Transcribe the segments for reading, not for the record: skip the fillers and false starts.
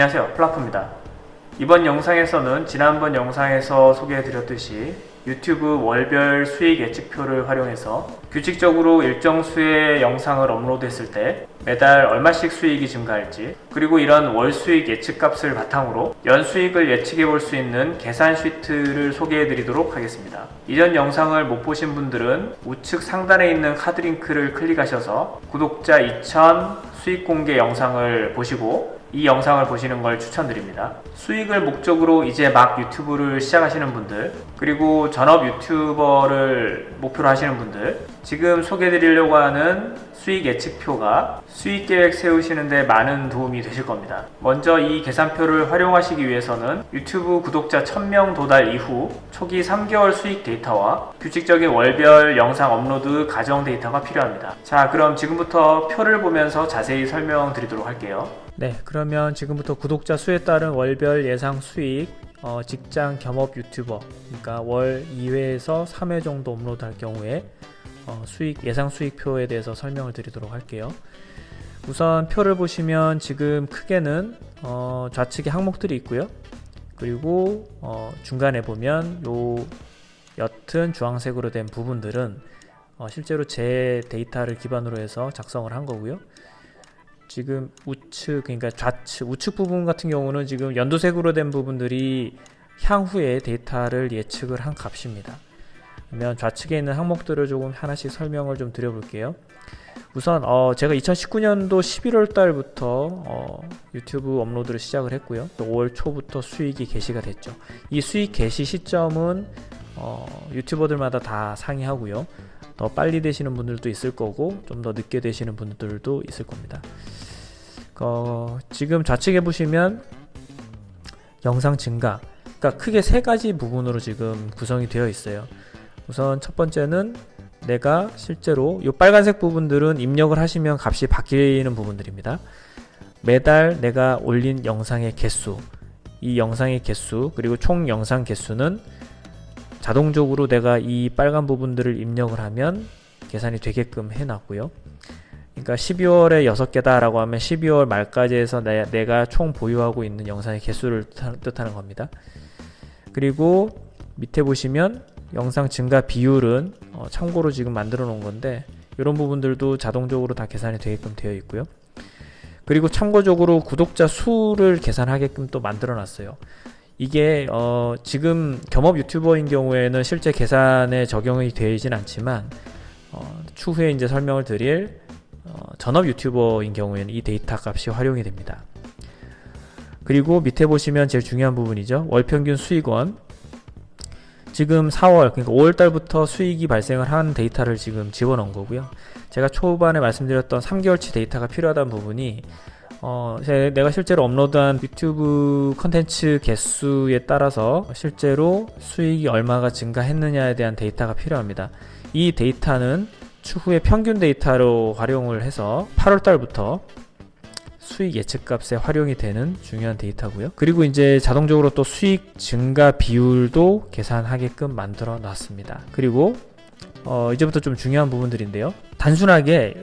안녕하세요, 플라프입니다. 이번 영상에서는 지난번 영상에서 소개해드렸듯이 유튜브 월별 수익 예측표를 활용해서 규칙적으로 일정 수의 영상을 업로드했을 때 매달 얼마씩 수익이 증가할지, 그리고 이런 월 수익 예측 값을 바탕으로 연 수익을 예측해 볼 수 있는 계산 시트를 소개해 드리도록 하겠습니다. 이전 영상을 못 보신 분들은 우측 상단에 있는 카드 링크를 클릭하셔서 구독자 2000 수익 공개 영상을 보시고 이 영상을 보시는 걸 추천드립니다. 수익을 목적으로 이제 막 유튜브를 시작하시는 분들, 그리고 전업 유튜버를 목표로 하시는 분들, 지금 소개해드리려고 하는 수익 예측표가 수익 계획 세우시는데 많은 도움이 되실 겁니다. 먼저 이 계산표를 활용하시기 위해서는 유튜브 구독자 1000명 도달 이후 초기 3개월 수익 데이터와 규칙적인 월별 영상 업로드 가정 데이터가 필요합니다. 자, 그럼 지금부터 표를 보면서 자세히 설명드리도록 할게요. 네, 그러면 지금부터 구독자 수에 따른 월별 예상 수익, 직장 겸업 유튜버, 그러니까 월 2회에서 3회 정도 업로드할 경우에 수익 예상 수익표에 대해서 설명을 드리도록 할게요. 우선 표를 보시면 지금 크게는 좌측에 항목들이 있고요. 그리고 중간에 보면 요 옅은 주황색으로 된 부분들은 실제로 제 데이터를 기반으로 해서 작성을 한 거고요. 지금 우측, 그러니까 좌측, 우측 부분 같은 경우는 지금 연두색으로 된 부분들이 향후에 데이터를 예측을 한 값입니다. 그러면 좌측에 있는 항목들을 조금 하나씩 설명을 좀 드려볼게요. 우선 제가 2019년도 11월 달부터 유튜브 업로드를 시작을 했고요. 또 5월 초부터 수익이 개시가 됐죠. 이 수익 개시 시점은 유튜버들마다 다 상이하고요. 더 빨리 되시는 분들도 있을 거고 좀 더 늦게 되시는 분들도 있을 겁니다. 지금 좌측에 보시면 영상 증가, 그러니까 크게 세 가지 부분으로 지금 구성이 되어 있어요. 우선 첫 번째는 내가 실제로 이 빨간색 부분들은 입력을 하시면 값이 바뀌는 부분들입니다. 매달 내가 올린 영상의 개수, 이 영상의 개수, 그리고 총 영상 개수는 자동적으로 내가 이 빨간 부분들을 입력을 하면 계산이 되게끔 해놨고요. 그러니까 12월에 6개다 라고 하면 12월 말까지 해서 내가 총 보유하고 있는 영상의 개수를 뜻하는 겁니다. 그리고 밑에 보시면 영상 증가 비율은 참고로 지금 만들어 놓은 건데 이런 부분들도 자동적으로 다 계산이 되게끔 되어 있고요. 그리고 참고적으로 구독자 수를 계산하게끔 또 만들어 놨어요. 이게 지금 겸업 유튜버인 경우에는 실제 계산에 적용이 되진 않지만 추후에 이제 설명을 드릴 전업 유튜버인 경우에는 이 데이터 값이 활용이 됩니다. 그리고 밑에 보시면 제일 중요한 부분이죠. 월평균 수익원. 지금 4월, 그러니까 5월 달부터 수익이 발생을 한 데이터를 지금 집어넣은 거고요. 제가 초반에 말씀드렸던 3개월치 데이터가 필요하다는 부분이 내가 실제로 업로드한 유튜브 컨텐츠 개수에 따라서 실제로 수익이 얼마가 증가했느냐에 대한 데이터가 필요합니다. 이 데이터는 추후에 평균 데이터로 활용을 해서 8월 달부터 수익 예측값에 활용이 되는 중요한 데이터고요. 그리고 이제 자동적으로 또 수익 증가 비율도 계산하게끔 만들어 놨습니다. 그리고 이제부터 좀 중요한 부분들인데요. 단순하게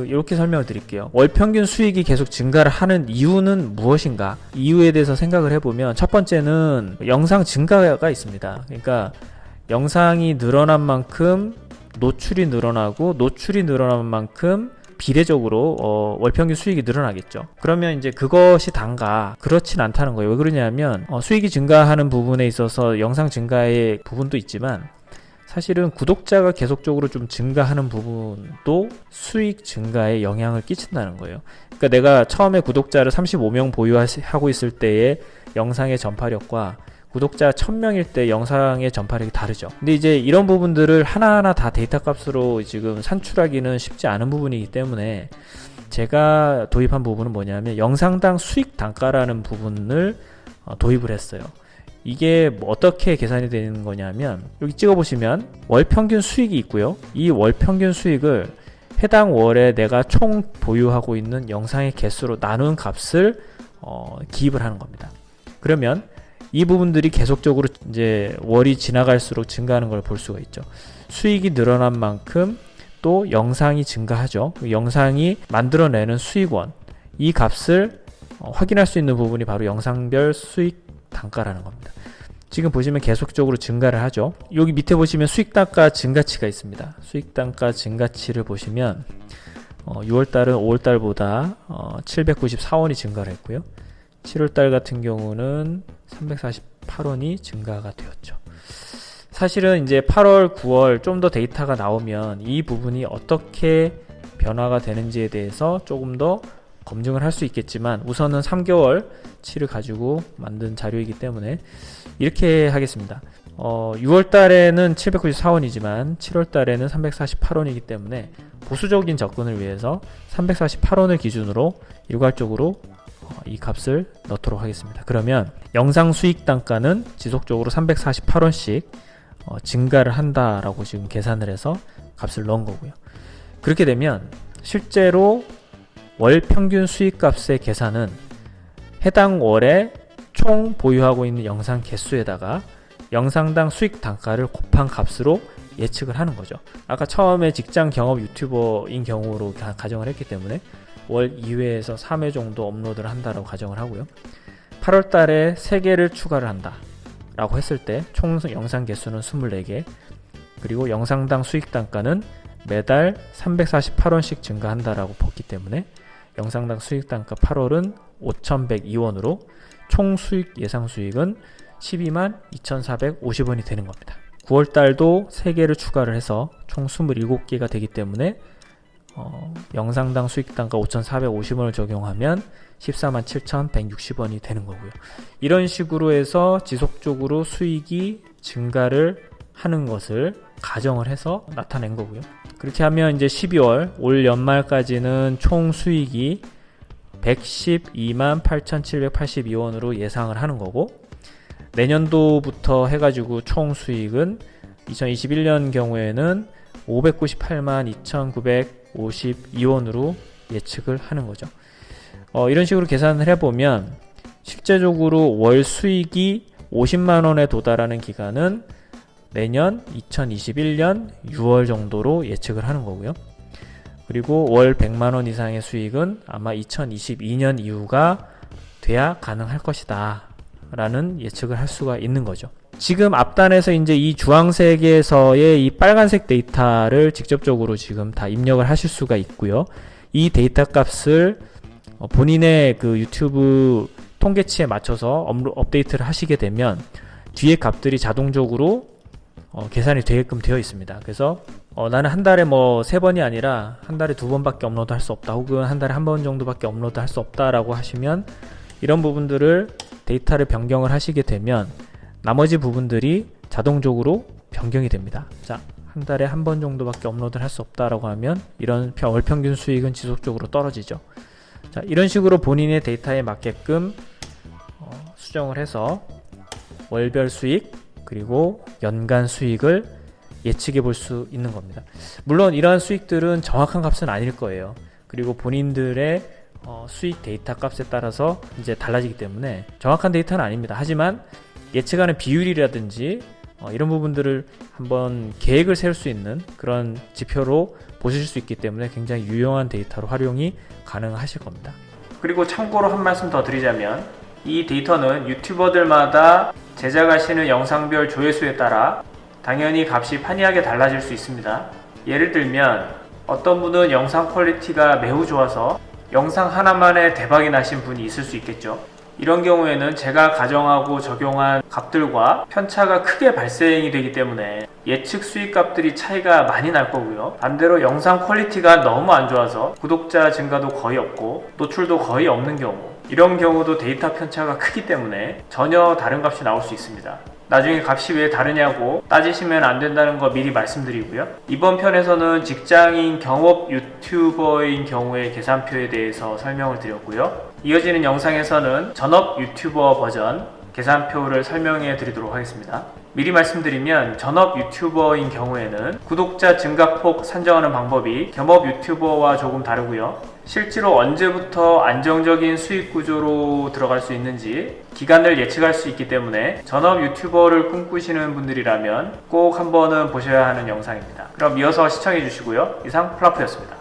이렇게 설명을 드릴게요. 월 평균 수익이 계속 증가를 하는 이유는 무엇인가? 이유에 대해서 생각을 해보면 첫 번째는 영상 증가가 있습니다. 그러니까 영상이 늘어난 만큼 노출이 늘어나고 노출이 늘어난 만큼 비례적으로 월평균 수익이 늘어나겠죠. 그러면 이제 그것이 단가? 그렇진 않다는 거예요. 왜 그러냐면 수익이 증가하는 부분에 있어서 영상 증가의 부분도 있지만 사실은 구독자가 계속적으로 좀 증가하는 부분도 수익 증가에 영향을 끼친다는 거예요. 그러니까 내가 처음에 구독자를 35명 보유하고 있을 때의 영상의 전파력과 구독자 1000명일 때 영상의 전파력이 다르죠. 근데 이제 이런 부분들을 하나하나 다 데이터 값으로 지금 산출하기는 쉽지 않은 부분이기 때문에 제가 도입한 부분은 뭐냐면 영상당 수익 단가라는 부분을 도입을 했어요. 이게 어떻게 계산이 되는 거냐면 여기 찍어보시면 월평균 수익이 있고요. 이 월평균 수익을 해당 월에 내가 총 보유하고 있는 영상의 개수로 나눈 값을 기입을 하는 겁니다. 그러면 이 부분들이 계속적으로 이제 월이 지나갈수록 증가하는 걸 볼 수가 있죠. 수익이 늘어난 만큼 또 영상이 증가하죠. 영상이 만들어내는 수익원, 이 값을 확인할 수 있는 부분이 바로 영상별 수익 단가라는 겁니다. 지금 보시면 계속적으로 증가를 하죠. 여기 밑에 보시면 수익 단가 증가치가 있습니다. 수익 단가 증가치를 보시면 6월달은 5월달보다 794원이 증가를 했고요. 7월달 같은 경우는 348원이 증가가 되었죠. 사실은 이제 8월, 9월 좀 더 데이터가 나오면 이 부분이 어떻게 변화가 되는지에 대해서 조금 더 검증을 할 수 있겠지만 우선은 3개월치를 가지고 만든 자료이기 때문에 이렇게 하겠습니다. 6월달에는 794원이지만 7월달에는 348원이기 때문에 보수적인 접근을 위해서 348원을 기준으로 일괄적으로 이 값을 넣도록 하겠습니다. 그러면 영상 수익 단가는 지속적으로 348원씩 증가를 한다라고 지금 계산을 해서 값을 넣은 거고요. 그렇게 되면 실제로 월 평균 수익값의 계산은 해당 월에 총 보유하고 있는 영상 개수에다가 영상당 수익 단가를 곱한 값으로 예측을 하는 거죠. 아까 처음에 직장 경업 유튜버인 경우로 가정을 했기 때문에 월 2회에서 3회 정도 업로드를 한다라고 가정을 하고요. 8월 달에 3개를 추가를 한다 라고 했을 때 총 영상 개수는 24개, 그리고 영상당 수익 단가는 매달 348원씩 증가한다라고 봤기 때문에 영상당 수익 단가 8월은 5,102원으로 총 수익 예상 수익은 122,450원이 되는 겁니다. 9월 달도 3개를 추가를 해서 총 27개가 되기 때문에 영상당 수익 단가 5,450원을 적용하면 147,160원이 되는 거고요. 이런 식으로 해서 지속적으로 수익이 증가를 하는 것을 가정을 해서 나타낸 거고요. 그렇게 하면 이제 12월 올 연말까지는 총 수익이 112만8,782원으로 예상을 하는 거고, 내년도부터 해가지고 총 수익은 2021년 경우에는 598만 2,952원으로 예측을 하는 거죠. 이런 식으로 계산을 해보면 실제적으로 월 수익이 50만원에 도달하는 기간은 내년 2021년 6월 정도로 예측을 하는 거고요. 그리고 월 100만원 이상의 수익은 아마 2022년 이후가 돼야 가능할 것이다 라는 예측을 할 수가 있는 거죠. 지금 앞단에서 이제 이 주황색에서의 이 빨간색 데이터를 직접적으로 지금 다 입력을 하실 수가 있고요. 이 데이터 값을 본인의 그 유튜브 통계치에 맞춰서 업데이트를 하시게 되면 뒤에 값들이 자동적으로 계산이 되게끔 되어 있습니다. 그래서 나는 한 달에 뭐 3번이 아니라 한 달에 2번밖에 업로드 할 수 없다, 혹은 한 달에 1번 정도밖에 업로드 할 수 없다 라고 하시면 이런 부분들을 데이터를 변경을 하시게 되면 나머지 부분들이 자동적으로 변경이 됩니다. 자, 한 달에 1번 정도밖에 업로드를 할 수 없다라고 하면 이런 월평균 수익은 지속적으로 떨어지죠. 자, 이런 식으로 본인의 데이터에 맞게끔 수정을 해서 월별 수익 그리고 연간 수익을 예측해 볼 수 있는 겁니다. 물론 이러한 수익들은 정확한 값은 아닐 거예요. 그리고 본인들의 수익 데이터 값에 따라서 이제 달라지기 때문에 정확한 데이터는 아닙니다. 하지만 예측하는 비율이라든지 이런 부분들을 한번 계획을 세울 수 있는 그런 지표로 보실 수 있기 때문에 굉장히 유용한 데이터로 활용이 가능하실 겁니다. 그리고 참고로 한 말씀 더 드리자면 이 데이터는 유튜버들마다 제작하시는 영상별 조회수에 따라 당연히 값이 판이하게 달라질 수 있습니다. 예를 들면 어떤 분은 영상 퀄리티가 매우 좋아서 영상 하나만에 대박이 나신 분이 있을 수 있겠죠. 이런 경우에는 제가 가정하고 적용한 값들과 편차가 크게 발생이 되기 때문에 예측 수익 값들이 차이가 많이 날 거고요. 반대로 영상 퀄리티가 너무 안 좋아서 구독자 증가도 거의 없고 노출도 거의 없는 경우, 이런 경우도 데이터 편차가 크기 때문에 전혀 다른 값이 나올 수 있습니다. 나중에 값이 왜 다르냐고 따지시면 안 된다는 거 미리 말씀드리고요. 이번 편에서는 직장인 경업 유튜버인 경우의 계산표에 대해서 설명을 드렸고요. 이어지는 영상에서는 전업 유튜버 버전 계산표를 설명해 드리도록 하겠습니다. 미리 말씀드리면 전업 유튜버인 경우에는 구독자 증가폭 산정하는 방법이 겸업 유튜버와 조금 다르고요. 실제로 언제부터 안정적인 수익 구조로 들어갈 수 있는지 기간을 예측할 수 있기 때문에 전업 유튜버를 꿈꾸시는 분들이라면 꼭 한번은 보셔야 하는 영상입니다. 그럼 이어서 시청해 주시고요. 이상 플라프였습니다.